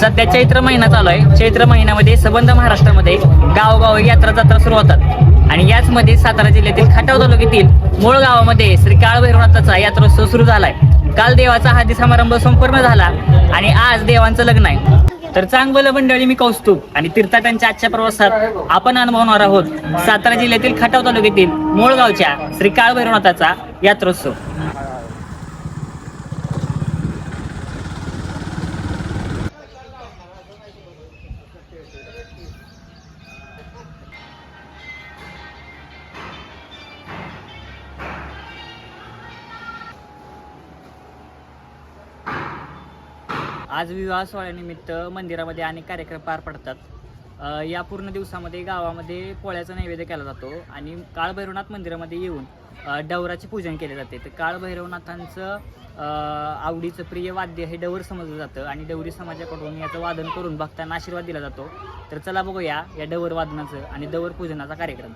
सध्या चैत्र महिना चालू आहे। चैत्र महिन्यामध्ये संबंध महाराष्ट्रामध्ये गावोगावी यात्रा जत्रा सुरू होतात आणि याचमध्ये सातारा जिल्ह्यातील खटाव तालुक्यातील मूळ गावामध्ये श्री काळभैरवनाथाचा यात्रोत्सव सुरू झालाय। काल देवाचा हळदी समारंभ संपूर्ण झाला आणि आज देवांचं लग्न आहे। तर चांगलं मंडळी, मी कौस्तुभ आणि तीर्थाटनच्या आजच्या प्रवासात आपण अनुभवणार आहोत सातारा जिल्ह्यातील खटाव तालुक्यातील मूळ गावच्या श्री काळभैरवनाथाचा यात्रोत्सव। आज विवाह सोहळ्यानिमित्त मंदिरामध्ये अनेक कार्यक्रम पार पडतात। या पूर्ण दिवसामध्ये गावामध्ये पोळ्याचा नैवेद्य केला जातो आणि काळभैरवनाथ मंदिरामध्ये येऊन डवराचे पूजन केले जाते। तर काळभैरवनाथांचं आवडीचं प्रिय वाद्य हे डवर समजलं जातं आणि डवरी समाजाकडून याचं वादन करून भक्तांना आशीर्वाद दिला जातो। तर चला बघूया या डवर वादनाचं आणि डवर पूजनाचा कार्यक्रम।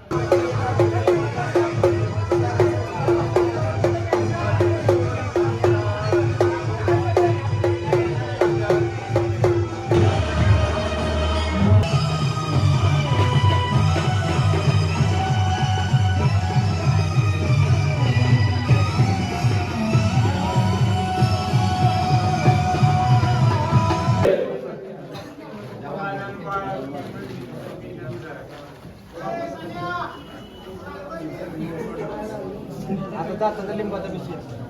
आता लिंबाचा विषय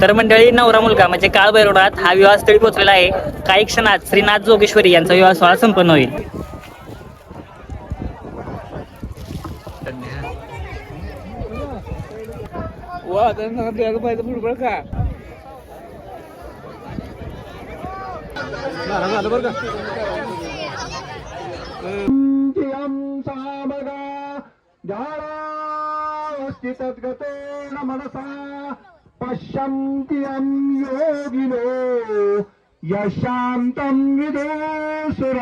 तर मंडळी, नवरा मुलगा म्हणजे काळभैरवनाथ हा विवाहस्थळी पोहोचलेला आहे। काही क्षणात श्रीनाथ जोगेश्वरी यांचा विवाह सोहळा संपन्न होईल। पश्यन्ति योगिनो यशान्तं विदुषुरासुरगणा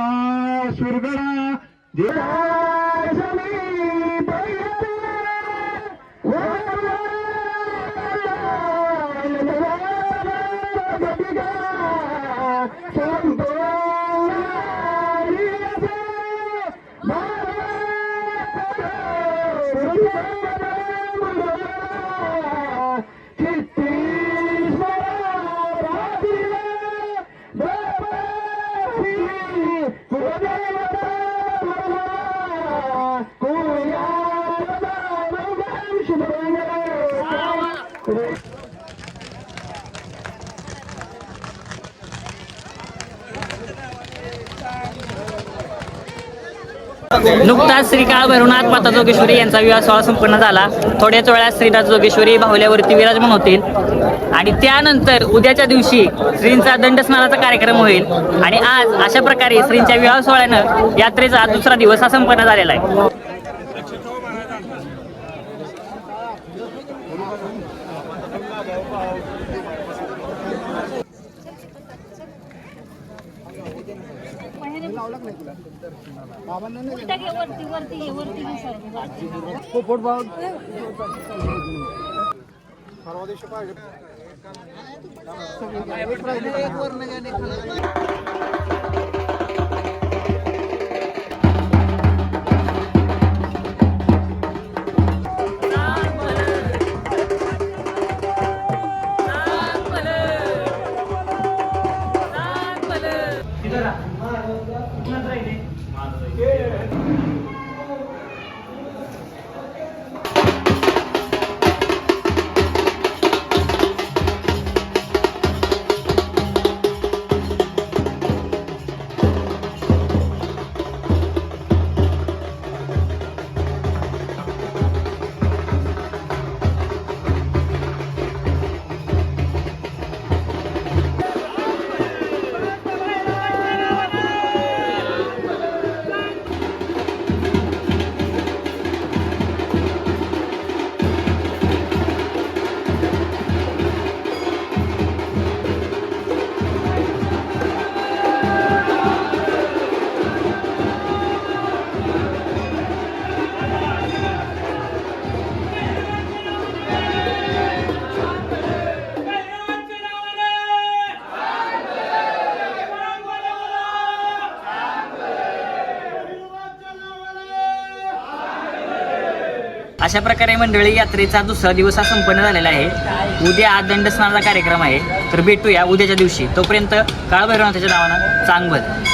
नुकताच श्री काळभैरवनाथ माता जोगेश्वरी यांचा विवाह सोहळा संपन्न झाला। थोड्याच वेळात श्रीनाथ जोगेश्वरी बाहुल्यावरती विराजमान होतील आणि त्यानंतर उद्याच्या दिवशी श्रींचा दंडस्नानाचा कार्यक्रम होईल आणि आज अशा प्रकारे श्रींच्या विवाह सोहळ्यानं यात्रेचा दुसरा दिवस हा संपन्न झालेला आहे। अशा प्रकारे मंडळी यात्रेचा दुसरा दिवस हा संपन्न झालेला आहे. उद्या दंडस्नानाचा कार्यक्रम आहे. तर भेटूया उद्याच्या दिवशी. तोपर्यंत काळभैरवनाथाच्या नावानं चांगलं.